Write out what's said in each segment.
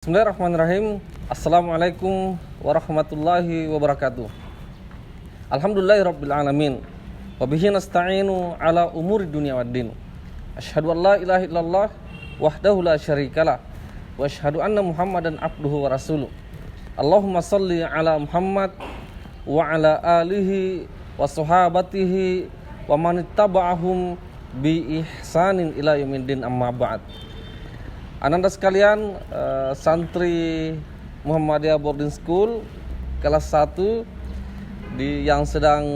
Bismillahirrahmanirrahim. Assalamualaikum warahmatullahi wabarakatuh. Alhamdulillahirabbil alamin. Wa bihi nasta'inu ala umuri dunya waddin. Asyhadu an la ilaha illallah wahdahu la syarikalah wa asyhadu anna Muhammadan abduhu wa rasuluh. Allahumma shalli ala Muhammad wa ala alihi wa sahabatihi wa man ittaba'ahum bi ihsanin ila yaumiddin, amma ba'd. Ananda sekalian, santri Muhammadiyah Boarding School kelas 1 yang sedang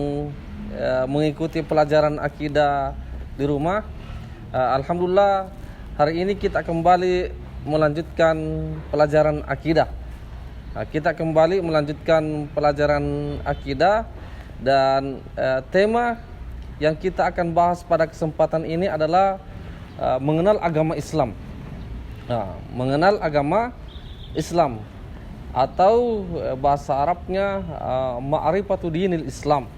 mengikuti pelajaran akidah di rumah. Alhamdulillah, hari ini kita kembali melanjutkan pelajaran akidah. Kita kembali melanjutkan pelajaran akidah dan tema yang kita akan bahas pada kesempatan ini adalah mengenal agama Islam. Mengenal agama Islam atau bahasa Arabnya ma'rifatu dinil Islam.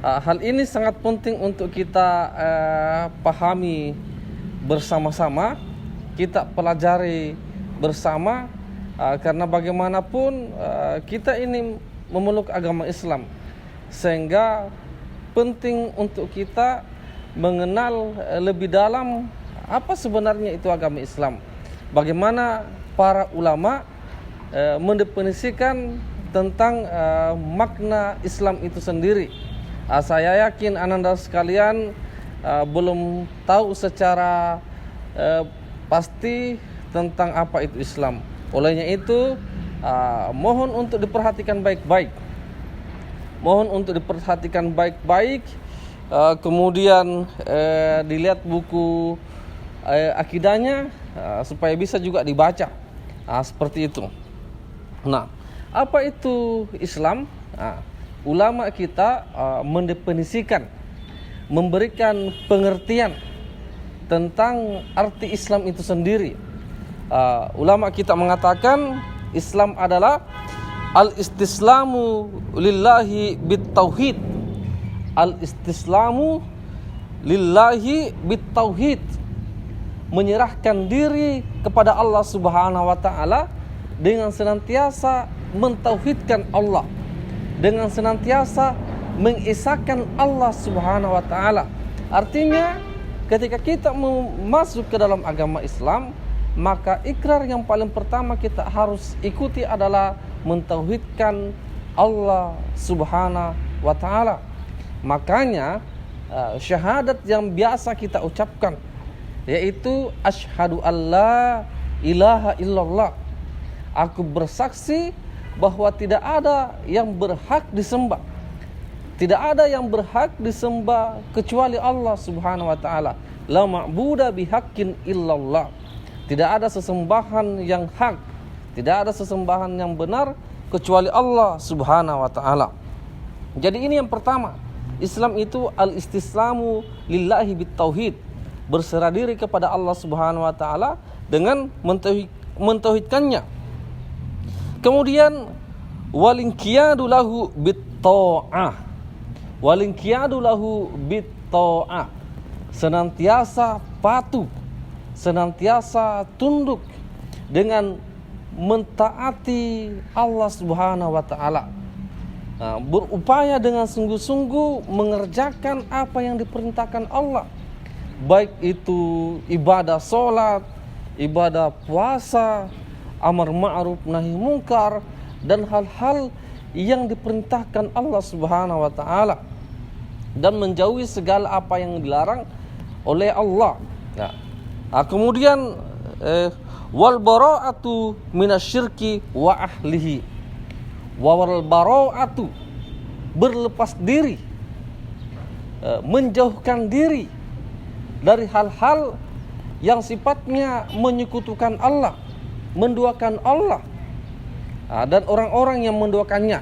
Hal ini sangat penting untuk kita pahami bersama-sama, kita pelajari bersama, karena bagaimanapun kita ini memeluk agama Islam, sehingga penting untuk kita mengenal lebih dalam apa sebenarnya itu agama Islam. Bagaimana para ulama mendefinisikan tentang makna Islam itu sendiri. Saya yakin ananda sekalian belum tahu secara pasti tentang apa itu Islam. Olehnya itu mohon untuk diperhatikan baik-baik. Kemudian dilihat buku akidahnya supaya bisa juga dibaca, seperti itu. Apa itu Islam? Ulama kita mendefinisikan, memberikan pengertian tentang arti Islam itu sendiri. Ulama kita mengatakan Islam adalah al-istislamu lillahi bitauhid. Al-istislamu lillahi bitauhid, menyerahkan diri kepada Allah Subhanahu wa taala dengan senantiasa mentauhidkan Allah, dengan senantiasa mengesahkan Allah Subhanahu wa taala. Artinya ketika kita masuk ke dalam agama Islam, maka ikrar yang paling pertama kita harus ikuti adalah mentauhidkan Allah Subhanahu wa taala. Makanya syahadat yang biasa kita ucapkan yaitu asyhadu alla ilaha illallah. Aku bersaksi bahwa tidak ada yang berhak disembah. Tidak ada yang berhak disembah kecuali Allah Subhanahu wa taala. La ma'buda bihaqqin illallah. Tidak ada sesembahan yang hak, tidak ada sesembahan yang benar kecuali Allah Subhanahu wa taala. Jadi ini yang pertama. Islam itu al-istislamu lillahi bitauhid, berserah diri kepada Allah Subhanahu wa taala dengan mentauhidkannya. Kemudian walinqiyadu lahu bitta'ah. Walinqiyadu lahu bitta'ah, senantiasa patuh, senantiasa tunduk dengan mentaati Allah Subhanahu wa taala. Berupaya dengan sungguh-sungguh mengerjakan apa yang diperintahkan Allah, baik itu ibadah sholat, ibadah puasa, amar ma'ruf nahi mungkar, dan hal-hal yang diperintahkan Allah Subhanahu wa taala, dan menjauhi segala apa yang dilarang oleh Allah. Kemudian wal bara'atu minasyirki wa ahlihi. Wal bara'atu, berlepas diri, menjauhkan diri dari hal-hal yang sifatnya menyekutukan Allah, menduakan Allah, dan orang-orang yang menduakannya.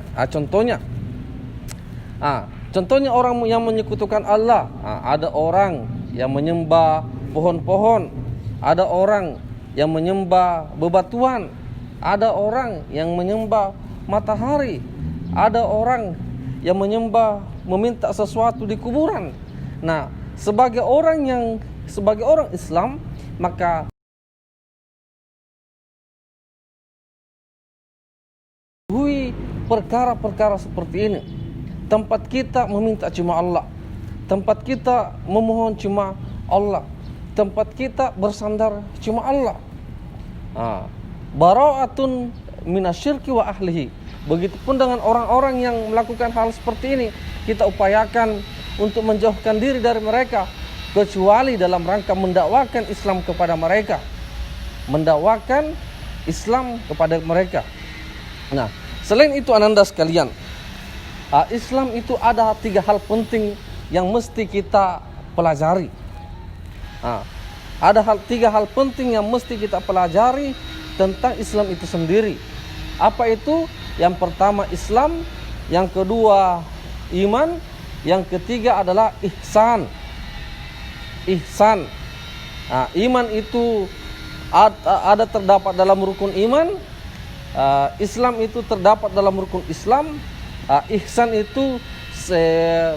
Contohnya orang yang menyekutukan Allah, ada orang yang menyembah pohon-pohon, ada orang yang menyembah bebatuan, ada orang yang menyembah matahari, ada orang yang menyembah meminta sesuatu di kuburan. Sebagai orang Islam, maka perkara-perkara seperti ini. Tempat kita meminta cuma Allah, tempat kita memohon cuma Allah, tempat kita bersandar cuma Allah. Bara'atun minasyirki wa ahlihi. Begitupun dengan orang-orang yang melakukan hal seperti ini, kita upayakan untuk menjauhkan diri dari mereka, kecuali dalam rangka mendakwakan Islam kepada mereka, mendakwakan Islam kepada mereka. Nah, selain itu ananda sekalian, Islam itu ada 3 hal penting yang mesti kita pelajari. Ada 3 hal penting yang mesti kita pelajari tentang Islam itu sendiri. Apa itu? Yang pertama Islam, yang kedua iman, yang ketiga adalah ihsan. Ihsan. Iman itu ada terdapat dalam rukun iman, Islam itu terdapat dalam rukun Islam, ihsan itu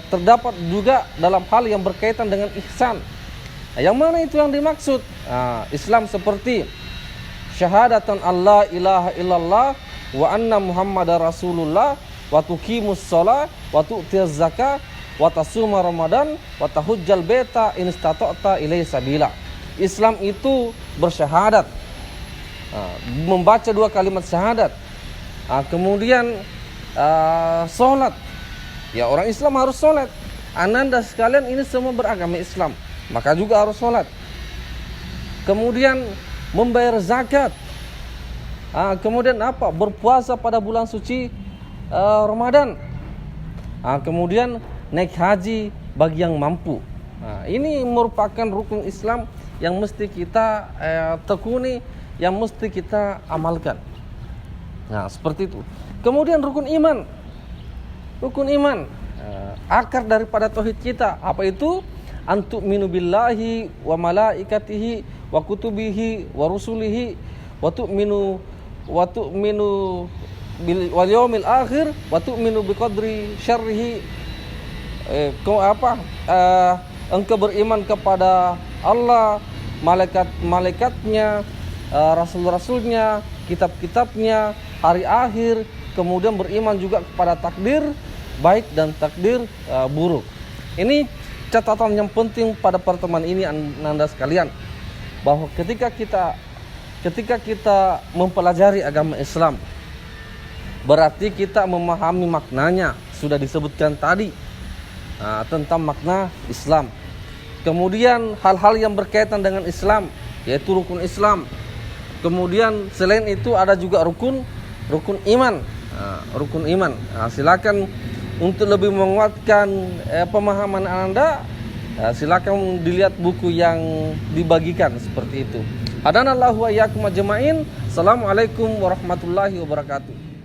terdapat juga dalam hal yang berkaitan dengan ihsan. Yang mana itu yang dimaksud? Islam seperti syahadatan Allah ilaha illallah wa anna muhammadar rasulullah wa tuqimus shalah wa tu'tiyaz zakah wa tasuma ramadan wa tahujjal baita in istata'ta ilaihi sabila. Islam itu bersyahadat, membaca 2 kalimat syahadat, kemudian sholat. Ya, orang Islam harus sholat. Ananda sekalian, ini semua beragama Islam, maka juga harus sholat. Kemudian membayar zakat. Kemudian apa? Berpuasa pada bulan suci Ramadan. Kemudian naik haji bagi yang mampu. Ini merupakan rukun Islam yang mesti kita tekuni, yang mesti kita amalkan. Seperti itu. Kemudian rukun iman. Rukun iman, akar daripada tauhid kita. Apa itu? Antu'minu billahi wa malaikatihi wa kutubihi wa rusulihi wa tu'minu wal yaumil akhir wa tu'minu biqadri syarrihi. Engkau beriman kepada Allah, malaikat-malaikatnya, rasul-rasulnya, kitab-kitabnya, hari akhir, kemudian beriman juga kepada takdir baik dan takdir buruk. Ini catatan yang penting pada pertemuan ini Anda sekalian, bahwa ketika kita mempelajari agama Islam, berarti kita memahami maknanya. Sudah disebutkan tadi tentang makna Islam. Kemudian hal-hal yang berkaitan dengan Islam, yaitu rukun Islam. Kemudian selain itu ada juga rukun iman. Rukun iman. Silakan untuk lebih menguatkan pemahaman Anda, silakan dilihat buku yang dibagikan seperti itu. Hadanallahu wa iyyakum ajmain. Assalamualaikum warahmatullahi wabarakatuh.